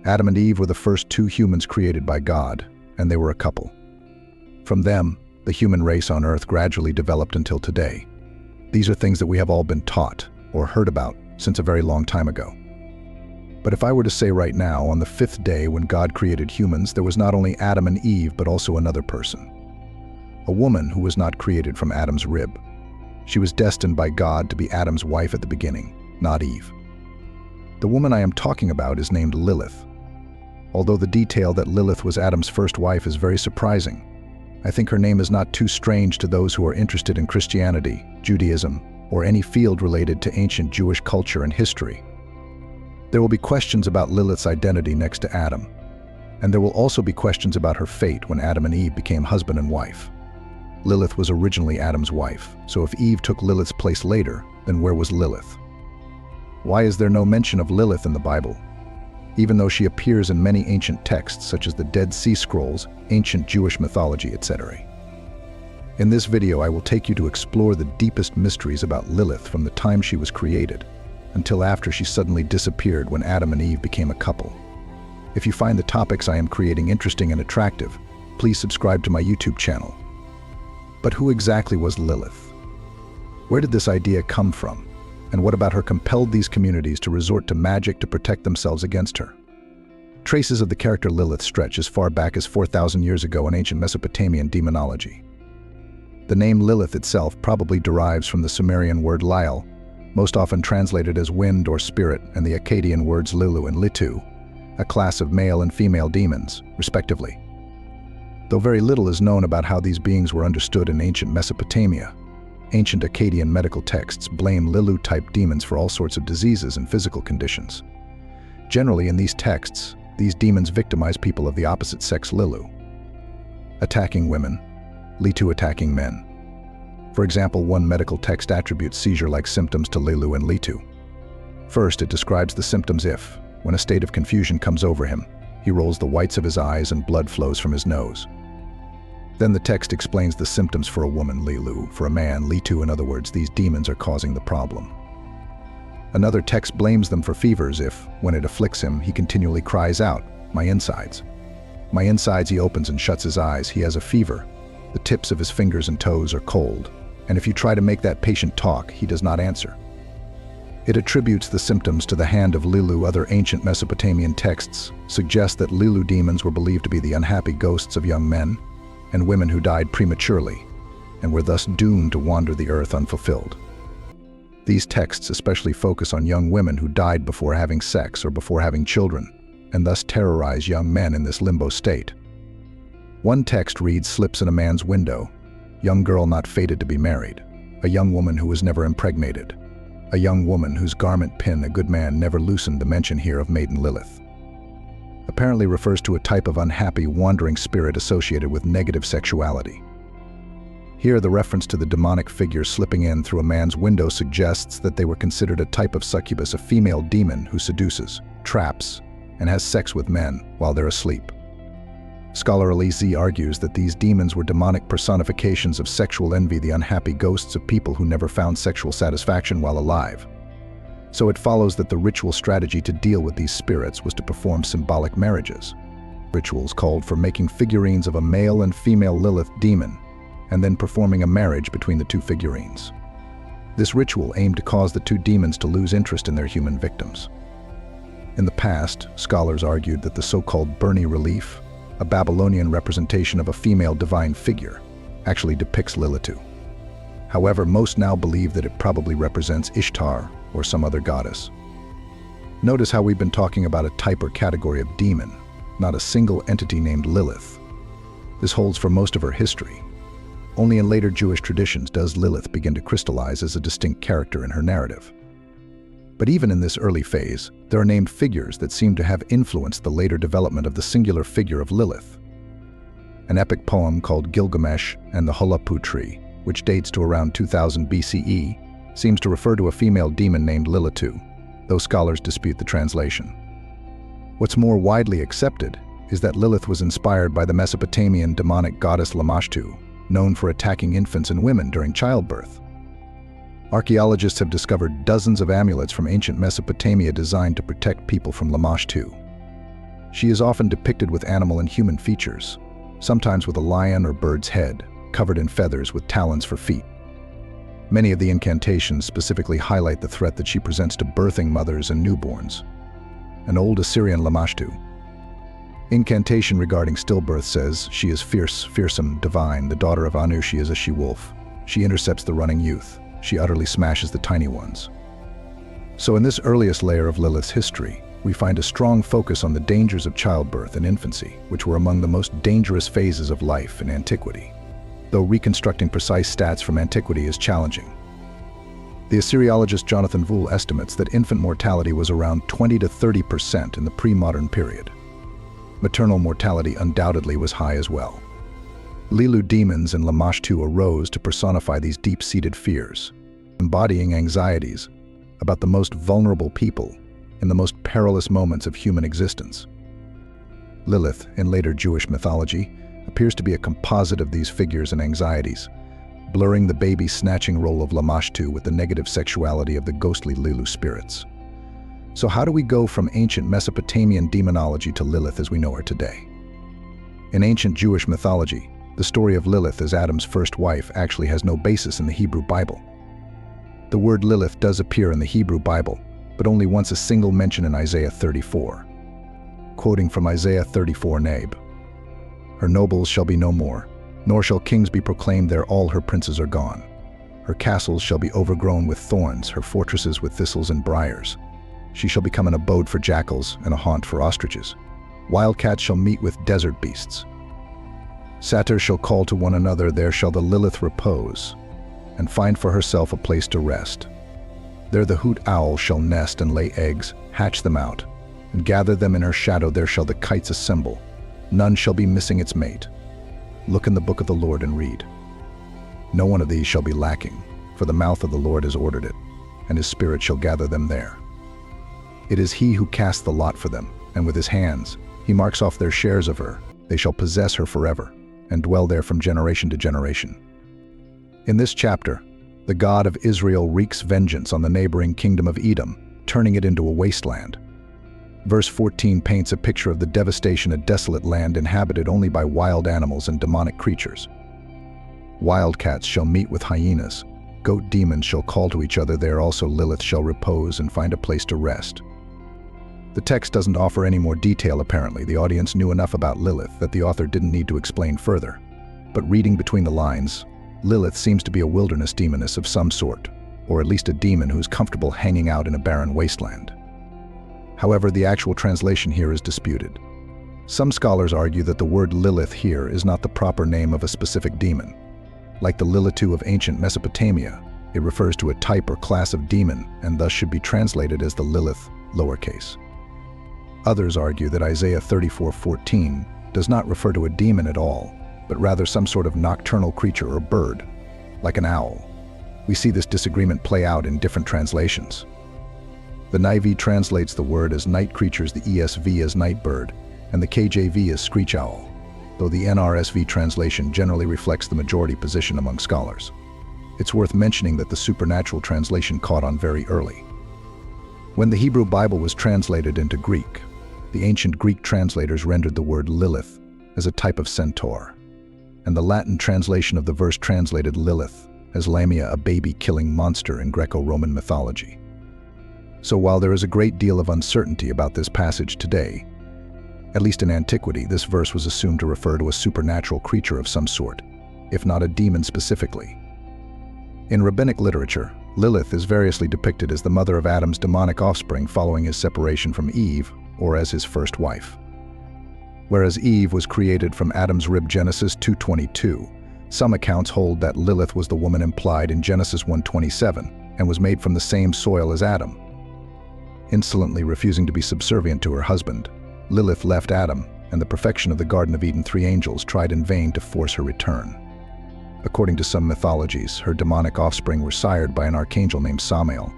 Adam and Eve were the first two humans created by God, and they were a couple. From them, the human race on Earth gradually developed until today. These are things that we have all been taught or heard about since a very long time ago. But if I were to say right now, on the fifth day when God created humans, there was not only Adam and Eve, but also another person. A woman who was not created from Adam's rib. She was destined by God to be Adam's wife at the beginning, not Eve. The woman I am talking about is named Lilith. Although the detail that Lilith was Adam's first wife is very surprising, I think her name is not too strange to those who are interested in Christianity, Judaism, or any field related to ancient Jewish culture and history. There will be questions about Lilith's identity next to Adam, and there will also be questions about her fate when Adam and Eve became husband and wife. Lilith was originally Adam's wife, so if Eve took Lilith's place later, then where was Lilith? Why is there no mention of Lilith in the Bible? Even though she appears in many ancient texts such as the Dead Sea Scrolls, ancient Jewish mythology, etc. In this video, I will take you to explore the deepest mysteries about Lilith from the time she was created until after she suddenly disappeared when Adam and Eve became a couple. If you find the topics I am creating interesting and attractive, please subscribe to my YouTube channel. But who exactly was Lilith? Where did this idea come from? And what about her compelled these communities to resort to magic to protect themselves against her? Traces of the character Lilith stretch as far back as 4,000 years ago in ancient Mesopotamian demonology. The name Lilith itself probably derives from the Sumerian word Lil, most often translated as wind or spirit, and the Akkadian words Lilu and Litu, a class of male and female demons, respectively. Though very little is known about how these beings were understood in ancient Mesopotamia, ancient Akkadian medical texts blame Lilu-type demons for all sorts of diseases and physical conditions. Generally, in these texts, these demons victimize people of the opposite sex Lilu, attacking women, Litu attacking men. For example, one medical text attributes seizure-like symptoms to Lilu and Litu. First, it describes the symptoms if, when a state of confusion comes over him, he rolls the whites of his eyes and blood flows from his nose. Then the text explains the symptoms for a woman, Lilu, for a man, Litu. In other words, these demons are causing the problem. Another text blames them for fevers if, when it afflicts him, he continually cries out, "My insides." "My insides," he opens and shuts his eyes. He has a fever. The tips of his fingers and toes are cold, and if you try to make that patient talk, he does not answer. It attributes the symptoms to the hand of Lilu. Other ancient Mesopotamian texts suggest that Lilu demons were believed to be the unhappy ghosts of young men and women who died prematurely and were thus doomed to wander the earth unfulfilled. These texts especially focus on young women who died before having sex or before having children, and thus terrorize young men in this limbo state. One text reads, "Slips in a man's window, young girl not fated to be married, a young woman who was never impregnated, a young woman whose garment pin a good man never loosened." The mention here of maiden Lilith apparently refers to a type of unhappy, wandering spirit associated with negative sexuality. Here, the reference to the demonic figure slipping in through a man's window suggests that they were considered a type of succubus, a female demon who seduces, traps, and has sex with men while they're asleep. Scholar Elise argues that these demons were demonic personifications of sexual envy, the unhappy ghosts of people who never found sexual satisfaction while alive. So it follows that the ritual strategy to deal with these spirits was to perform symbolic marriages. Rituals called for making figurines of a male and female Lilith demon, and then performing a marriage between the two figurines. This ritual aimed to cause the two demons to lose interest in their human victims. In the past, scholars argued that the so-called Burney relief, a Babylonian representation of a female divine figure, actually depicts Lilitu. However, most now believe that it probably represents Ishtar or some other goddess. Notice how we've been talking about a type or category of demon, not a single entity named Lilith. This holds for most of her history. Only in later Jewish traditions does Lilith begin to crystallize as a distinct character in her narrative. But even in this early phase, there are named figures that seem to have influenced the later development of the singular figure of Lilith. An epic poem called Gilgamesh and the Hulapu Tree, which dates to around 2000 BCE, seems to refer to a female demon named Lilitu, though scholars dispute the translation. What's more widely accepted is that Lilith was inspired by the Mesopotamian demonic goddess Lamashtu, known for attacking infants and women during childbirth. Archaeologists have discovered dozens of amulets from ancient Mesopotamia designed to protect people from Lamashtu. She is often depicted with animal and human features, sometimes with a lion or bird's head, covered in feathers with talons for feet. Many of the incantations specifically highlight the threat that she presents to birthing mothers and newborns. An old Assyrian Lamashtu incantation regarding stillbirth says, "She is fierce, fearsome, divine, the daughter of Anu. She is a she-wolf. She intercepts the running youth. She utterly smashes the tiny ones." So in this earliest layer of Lilith's history, we find a strong focus on the dangers of childbirth and infancy, which were among the most dangerous phases of life in antiquity, though reconstructing precise stats from antiquity is challenging. The Assyriologist Jonathan Vool estimates that infant mortality was around 20 to 30% in the pre-modern period. Maternal mortality undoubtedly was high as well. Lilu demons and Lamashtu arose to personify these deep-seated fears, embodying anxieties about the most vulnerable people in the most perilous moments of human existence. Lilith, in later Jewish mythology, appears to be a composite of these figures and anxieties, blurring the baby-snatching role of Lamashtu with the negative sexuality of the ghostly Lilu spirits. So how do we go from ancient Mesopotamian demonology to Lilith as we know her today? In ancient Jewish mythology, the story of Lilith as Adam's first wife actually has no basis in the Hebrew Bible. The word Lilith does appear in the Hebrew Bible, but only once a single mention in Isaiah 34. Quoting from Isaiah 34 Nab, "Her nobles shall be no more, nor shall kings be proclaimed there. All her princes are gone. Her castles shall be overgrown with thorns, her fortresses with thistles and briars. She shall become an abode for jackals and a haunt for ostriches. Wildcats shall meet with desert beasts. Satyrs shall call to one another, there shall the Lilith repose, and find for herself a place to rest. There the hoot owl shall nest and lay eggs, hatch them out, and gather them in her shadow. There shall the kites assemble. None shall be missing its mate. Look in the book of the Lord and read. No one of these shall be lacking, for the mouth of the Lord has ordered it, and his spirit shall gather them there. It is he who casts the lot for them, and with his hands he marks off their shares of her. They shall possess her forever, and dwell there from generation to generation." In this chapter, the God of Israel wreaks vengeance on the neighboring kingdom of Edom, turning it into a wasteland. Verse 14 paints a picture of the devastation, a desolate land inhabited only by wild animals and demonic creatures. Wildcats shall meet with hyenas. Goat demons shall call to each other. There also Lilith shall repose and find a place to rest. The text doesn't offer any more detail apparently. The audience knew enough about Lilith that the author didn't need to explain further. But reading between the lines, Lilith seems to be a wilderness demoness of some sort, or at least a demon who's comfortable hanging out in a barren wasteland. However, the actual translation here is disputed. Some scholars argue that the word Lilith here is not the proper name of a specific demon. Like the Lilitu of ancient Mesopotamia, it refers to a type or class of demon and thus should be translated as the Lilith, lowercase. Others argue that Isaiah 34:14 does not refer to a demon at all, but rather some sort of nocturnal creature or bird, like an owl. We see this disagreement play out in different translations. The NIV translates the word as night creatures, the ESV as night bird, and the KJV as screech owl, though the NRSV translation generally reflects the majority position among scholars. It's worth mentioning that the supernatural translation caught on very early. When the Hebrew Bible was translated into Greek, the ancient Greek translators rendered the word Lilith as a type of centaur, and the Latin translation of the verse translated Lilith as Lamia, a baby-killing monster in Greco-Roman mythology. So while there is a great deal of uncertainty about this passage today, at least in antiquity, this verse was assumed to refer to a supernatural creature of some sort, if not a demon specifically. In rabbinic literature, Lilith is variously depicted as the mother of Adam's demonic offspring following his separation from Eve, or as his first wife. Whereas Eve was created from Adam's rib, Genesis 2:22, some accounts hold that Lilith was the woman implied in Genesis 1:27 and was made from the same soil as Adam. Insolently refusing to be subservient to her husband, Lilith left Adam and the perfection of the Garden of Eden. 3 angels tried in vain to force her return. According to some mythologies, her demonic offspring were sired by an archangel named Samael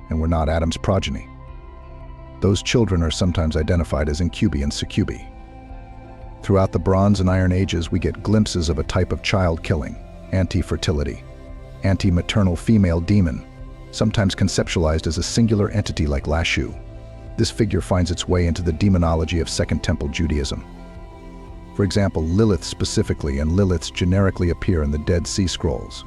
and were not Adam's progeny. Those children are sometimes identified as incubi and succubi. Throughout the Bronze and Iron Ages, we get glimpses of a type of child-killing, anti-fertility, anti-maternal female demon, sometimes conceptualized as a singular entity like Lashu. This figure finds its way into the demonology of Second Temple Judaism. For example, Lilith specifically and Liliths generically appear in the Dead Sea Scrolls.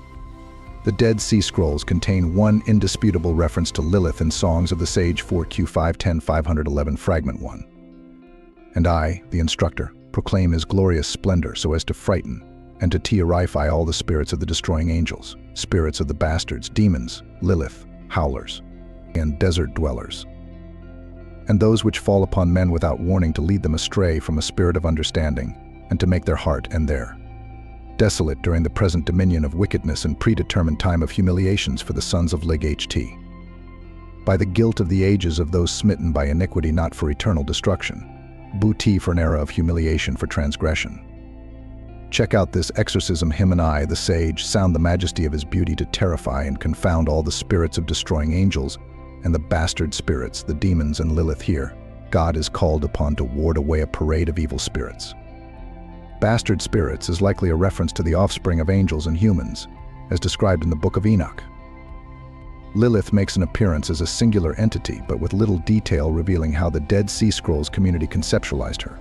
The Dead Sea Scrolls contain one indisputable reference to Lilith in Songs of the Sage 4Q 510 511 Fragment 1. And I, the instructor, proclaim his glorious splendor so as to frighten and to terrify all the spirits of the destroying angels, spirits of the bastards, demons, Lilith, howlers, and desert dwellers, and those which fall upon men without warning to lead them astray from a spirit of understanding and to make their heart and their desolate during the present dominion of wickedness and predetermined time of humiliations for the sons of Lig HT. By the guilt of the ages of those smitten by iniquity not for eternal destruction, Booty for an era of humiliation for transgression. Check out this exorcism. Him and I, the sage, sound the majesty of his beauty to terrify and confound all the spirits of destroying angels and the bastard spirits, the demons and Lilith here. God is called upon to ward away a parade of evil spirits. Bastard spirits is likely a reference to the offspring of angels and humans, as described in the Book of Enoch. Lilith makes an appearance as a singular entity, but with little detail revealing how the Dead Sea Scrolls community conceptualized her.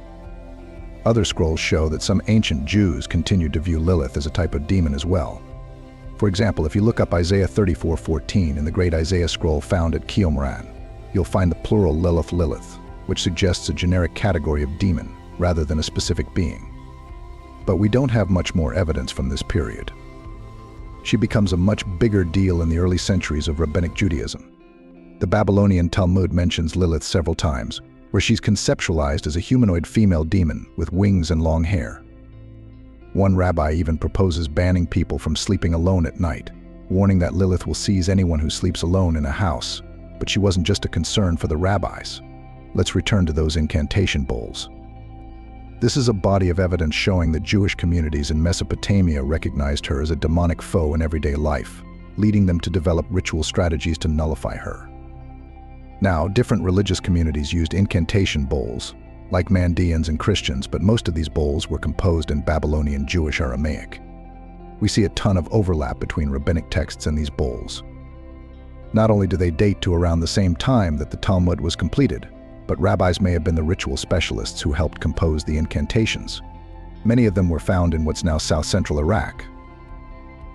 Other scrolls show that some ancient Jews continued to view Lilith as a type of demon as well. For example, if you look up Isaiah 34:14 in the Great Isaiah Scroll found at Qumran, you'll find the plural Lilith, which suggests a generic category of demon rather than a specific being. But we don't have much more evidence from this period. She becomes a much bigger deal in the early centuries of Rabbinic Judaism. The Babylonian Talmud mentions Lilith several times, where she's conceptualized as a humanoid female demon with wings and long hair. One rabbi even proposes banning people from sleeping alone at night, warning that Lilith will seize anyone who sleeps alone in a house. But she wasn't just a concern for the rabbis. Let's return to those incantation bowls. This is a body of evidence showing that Jewish communities in Mesopotamia recognized her as a demonic foe in everyday life, leading them to develop ritual strategies to nullify her. Now, different religious communities used incantation bowls, like Mandeans and Christians, but most of these bowls were composed in Babylonian Jewish Aramaic. We see a ton of overlap between rabbinic texts and these bowls. Not only do they date to around the same time that the Talmud was completed, but rabbis may have been the ritual specialists who helped compose the incantations. Many of them were found in what's now south-central Iraq.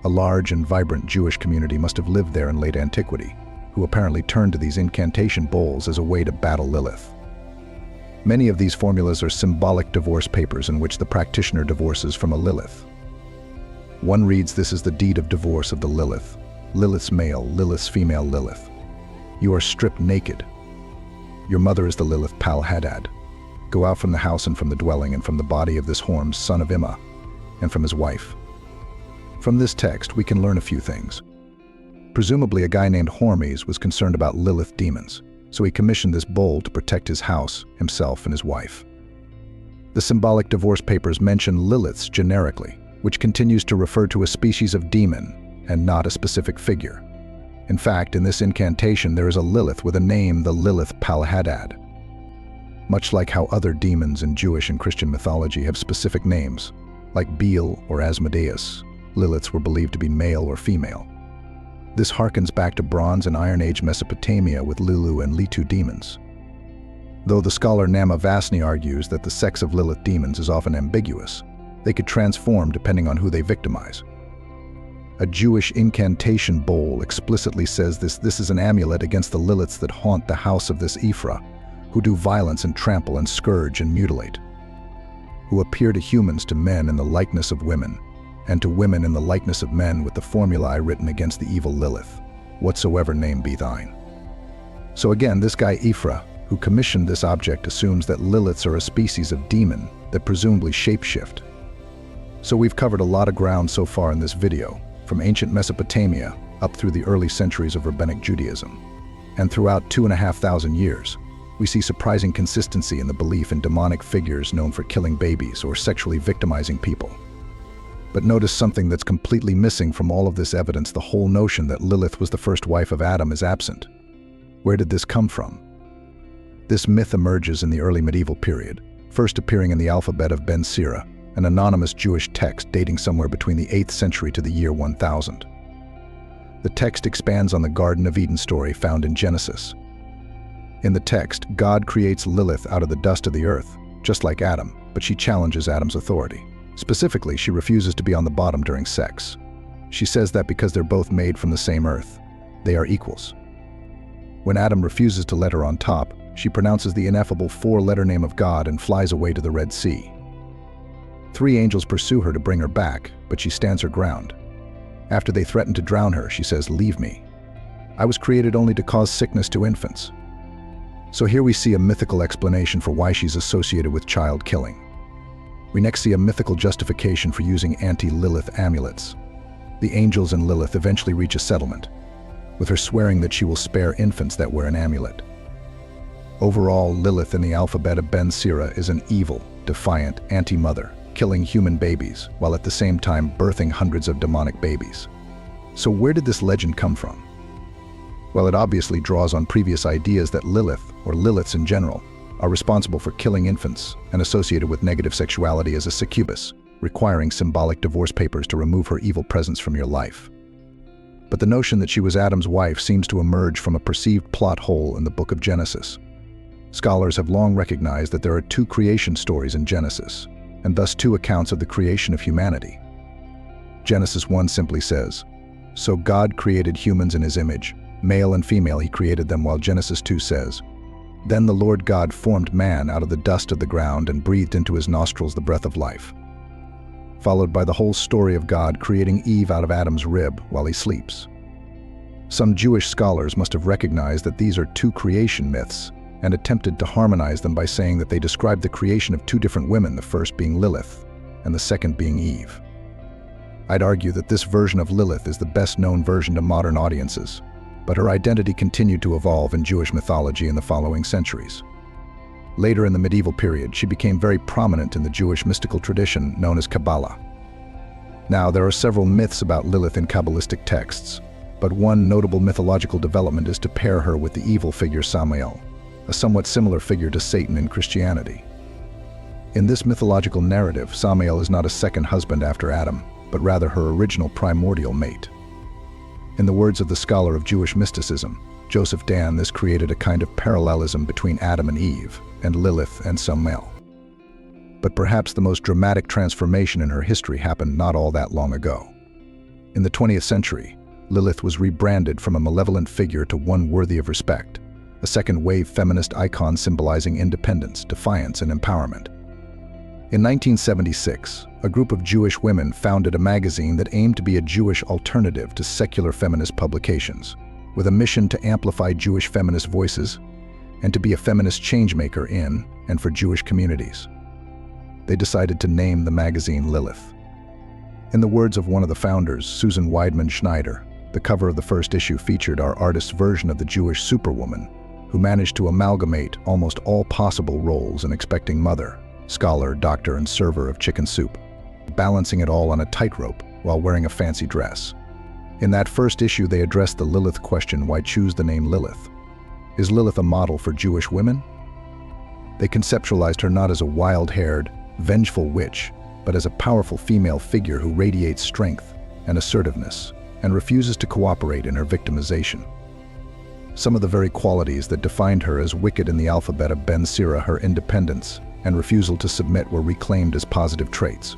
A large and vibrant Jewish community must have lived there in late antiquity, who apparently turned to these incantation bowls as a way to battle Lilith. Many of these formulas are symbolic divorce papers in which the practitioner divorces from a Lilith. One reads, "This is the deed of divorce of the Lilith. Lilith's male, Lilith's female Lilith. You are stripped naked. Your mother is the Lilith Pal-Hadad. Go out from the house and from the dwelling and from the body of this Horms, son of Imma, and from his wife." From this text, we can learn a few things. Presumably, a guy named Hormes was concerned about Lilith demons, so he commissioned this bowl to protect his house, himself, and his wife. The symbolic divorce papers mention Liliths generically, which continues to refer to a species of demon and not a specific figure. In fact, in this incantation, there is a Lilith with a name, the Lilith Pal-Hadad. Much like how other demons in Jewish and Christian mythology have specific names, like Beel or Asmodeus, Liliths were believed to be male or female. This harkens back to Bronze and Iron Age Mesopotamia with Lulu and Litu demons. Though the scholar Nama Vasni argues that the sex of Lilith demons is often ambiguous, they could transform depending on who they victimize. A Jewish incantation bowl explicitly says this is an amulet against the Liliths that haunt the house of this Ephra, who do violence and trample and scourge and mutilate, who appear to humans to men in the likeness of women, and to women in the likeness of men, with the formulae written against the evil Lilith, "Whatsoever name be thine." So again, this guy Ephra, who commissioned this object, assumes that Liliths are a species of demon that presumably shapeshift. So we've covered a lot of ground so far in this video, from ancient Mesopotamia up through the early centuries of Rabbinic Judaism. And throughout 2,500 years, we see surprising consistency in the belief in demonic figures known for killing babies or sexually victimizing people. But notice something that's completely missing from all of this evidence: the whole notion that Lilith was the first wife of Adam is absent. Where did this come from? This myth emerges in the early medieval period, first appearing in the alphabet of Ben Sira, an anonymous Jewish text dating somewhere between the 8th century to the year 1000. The text expands on the Garden of Eden story found in Genesis. In the text, God creates Lilith out of the dust of the earth, just like Adam, but she challenges Adam's authority. Specifically, she refuses to be on the bottom during sex. She says that because they're both made from the same earth, they are equals. When Adam refuses to let her on top, she pronounces the ineffable 4-letter name of God and flies away to the Red Sea. 3 angels pursue her to bring her back, but she stands her ground. After they threaten to drown her, she says, "Leave me. I was created only to cause sickness to infants." So here we see a mythical explanation for why she's associated with child killing. We next see a mythical justification for using anti-Lilith amulets. The angels and Lilith eventually reach a settlement, with her swearing that she will spare infants that wear an amulet. Overall, Lilith in the alphabet of Ben Sira is an evil, defiant anti-mother, killing human babies, while at the same time birthing hundreds of demonic babies. So where did this legend come from? Well, it obviously draws on previous ideas that Lilith, or Liliths in general, are responsible for killing infants and associated with negative sexuality as a succubus, requiring symbolic divorce papers to remove her evil presence from your life. But the notion that she was Adam's wife seems to emerge from a perceived plot hole in the book of Genesis. Scholars have long recognized that there are 2 creation stories in Genesis, and thus 2 accounts of the creation of humanity. Genesis 1 simply says, "So God created humans in his image, male and female he created them," while Genesis 2 says, "Then the Lord God formed man out of the dust of the ground and breathed into his nostrils the breath of life," followed by the whole story of God creating Eve out of Adam's rib while he sleeps. Some Jewish scholars must have recognized that these are 2 creation myths and attempted to harmonize them by saying that they describe the creation of 2 different women, the first being Lilith and the second being Eve. I'd argue that this version of Lilith is the best-known version to modern audiences, but her identity continued to evolve in Jewish mythology in the following centuries. Later in the medieval period, she became very prominent in the Jewish mystical tradition known as Kabbalah. Now, there are several myths about Lilith in Kabbalistic texts, but one notable mythological development is to pair her with the evil figure Samael, a somewhat similar figure to Satan in Christianity. In this mythological narrative, Samael is not a second husband after Adam, but rather her original primordial mate. In the words of the scholar of Jewish mysticism, Joseph Dan, this created a kind of parallelism between Adam and Eve, and Lilith and Samael. But perhaps the most dramatic transformation in her history happened not all that long ago. In the 20th century, Lilith was rebranded from a malevolent figure to one worthy of respect, a second-wave feminist icon symbolizing independence, defiance, and empowerment. In 1976, a group of Jewish women founded a magazine that aimed to be a Jewish alternative to secular feminist publications, with a mission to amplify Jewish feminist voices and to be a feminist changemaker in and for Jewish communities. They decided to name the magazine Lilith. In the words of one of the founders, Susan Weidman Schneider, the cover of the first issue featured our artist's version of the Jewish superwoman, who managed to amalgamate almost all possible roles in expecting mother, scholar, doctor, and server of chicken soup, balancing it all on a tightrope while wearing a fancy dress. In that first issue, they addressed the Lilith question: why choose the name Lilith? Is Lilith a model for Jewish women? They conceptualized her not as a wild-haired, vengeful witch, but as a powerful female figure who radiates strength and assertiveness and refuses to cooperate in her victimization. Some of the very qualities that defined her as wicked in the alphabet of Ben Sira, her independence and refusal to submit, were reclaimed as positive traits.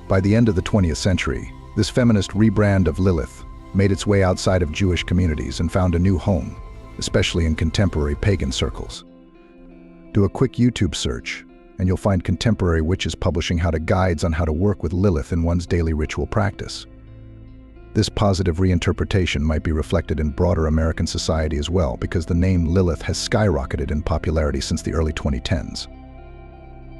By the end of the 20th century, this feminist rebrand of Lilith made its way outside of Jewish communities and found a new home, especially in contemporary pagan circles. Do a quick YouTube search, and you'll find contemporary witches publishing guides on how to work with Lilith in one's daily ritual practice. This positive reinterpretation might be reflected in broader American society as well, because the name Lilith has skyrocketed in popularity since the early 2010s.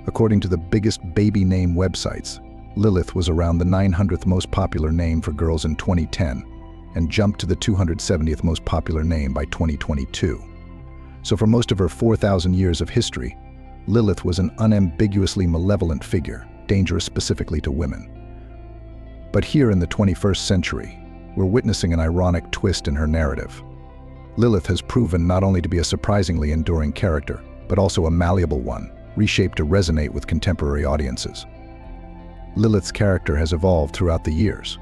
According to the biggest baby name websites, Lilith was around the 900th most popular name for girls in 2010 and jumped to the 270th most popular name by 2022. So for most of her 4,000 years of history, Lilith was an unambiguously malevolent figure, dangerous specifically to women. But here in the 21st century, we're witnessing an ironic twist in her narrative. Lilith has proven not only to be a surprisingly enduring character, but also a malleable one, reshaped to resonate with contemporary audiences. Lilith's character has evolved throughout the years.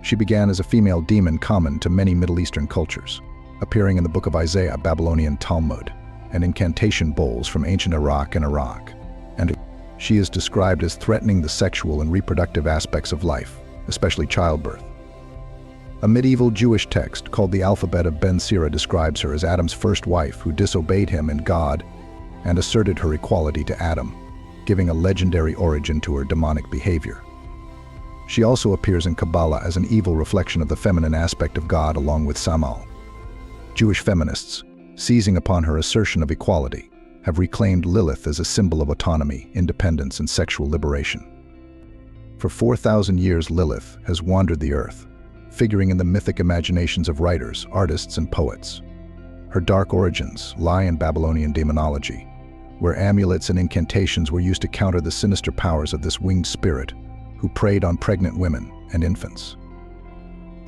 She began as a female demon common to many Middle Eastern cultures. appearing in the Book of Isaiah, Babylonian Talmud, and incantation bowls from ancient Iraq and Iraq. And she is described as threatening the sexual and reproductive aspects of life, especially childbirth. A medieval Jewish text called the Alphabet of Ben Sira describes her as Adam's first wife who disobeyed him and God and asserted her equality to Adam, giving a legendary origin to her demonic behavior. She also appears in Kabbalah as an evil reflection of the feminine aspect of God along with Samal. Jewish feminists, seizing upon her assertion of equality, have reclaimed Lilith as a symbol of autonomy, independence, and sexual liberation. For 4,000 years, Lilith has wandered the earth, figuring in the mythic imaginations of writers, artists, and poets. Her dark origins lie in Babylonian demonology, where amulets and incantations were used to counter the sinister powers of this winged spirit who preyed on pregnant women and infants.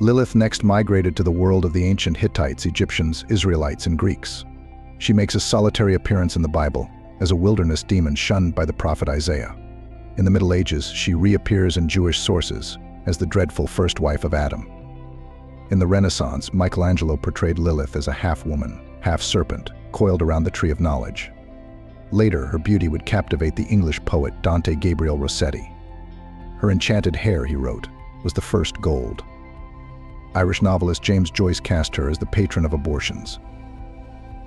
Lilith next migrated to the world of the ancient Hittites, Egyptians, Israelites, and Greeks. She makes a solitary appearance in the Bible as a wilderness demon shunned by the prophet Isaiah. In the Middle Ages, she reappears in Jewish sources as the dreadful first wife of Adam. In the Renaissance, Michelangelo portrayed Lilith as a half-woman, half-serpent, coiled around the tree of knowledge. Later, her beauty would captivate the English poet Dante Gabriel Rossetti. Her enchanted hair, he wrote, was the first gold. Irish novelist James Joyce cast her as the patron of abortions.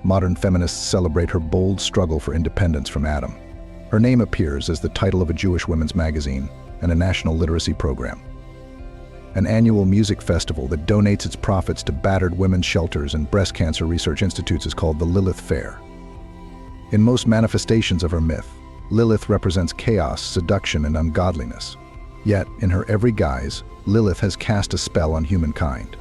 Modern feminists celebrate her bold struggle for independence from Adam. Her name appears as the title of a Jewish women's magazine and a national literacy program. An annual music festival that donates its profits to battered women's shelters and breast cancer research institutes is called the Lilith Fair. In most manifestations of her myth, Lilith represents chaos, seduction, and ungodliness. Yet, in her every guise, Lilith has cast a spell on humankind.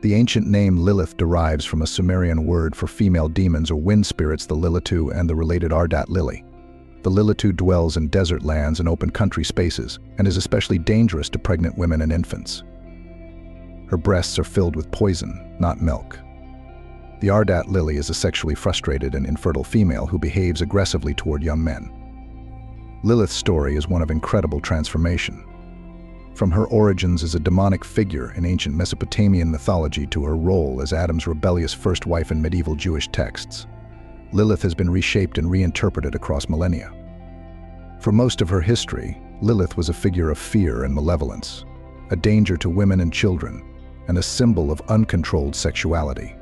The ancient name Lilith derives from a Sumerian word for female demons or wind spirits, the Lilitu, and the related Ardat lily. The Lilitu dwells in desert lands and open country spaces and is especially dangerous to pregnant women and infants. Her breasts are filled with poison, not milk. The Ardat lily is a sexually frustrated and infertile female who behaves aggressively toward young men. Lilith's story is one of incredible transformation. From her origins as a demonic figure in ancient Mesopotamian mythology to her role as Adam's rebellious first wife in medieval Jewish texts, Lilith has been reshaped and reinterpreted across millennia. For most of her history, Lilith was a figure of fear and malevolence, a danger to women and children, and a symbol of uncontrolled sexuality.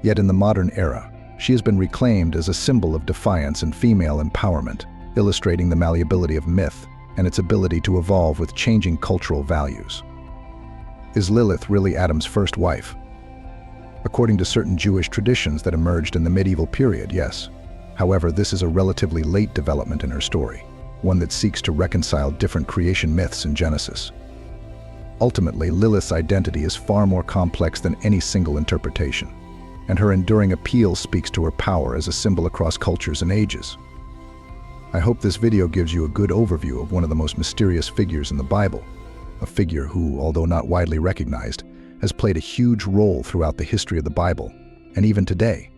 Yet in the modern era, she has been reclaimed as a symbol of defiance and female empowerment, illustrating the malleability of myth and its ability to evolve with changing cultural values. Is Lilith really Adam's first wife? According to certain Jewish traditions that emerged in the medieval period, yes. However, this is a relatively late development in her story, one that seeks to reconcile different creation myths in Genesis. Ultimately, Lilith's identity is far more complex than any single interpretation, and her enduring appeal speaks to her power as a symbol across cultures and ages. I hope this video gives you a good overview of one of the most mysterious figures in the Bible, a figure who, although not widely recognized, has played a huge role throughout the history of the Bible, and even today.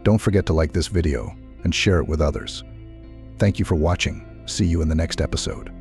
Don't forget to like this video and share it with others. Thank you for watching. See you in the next episode.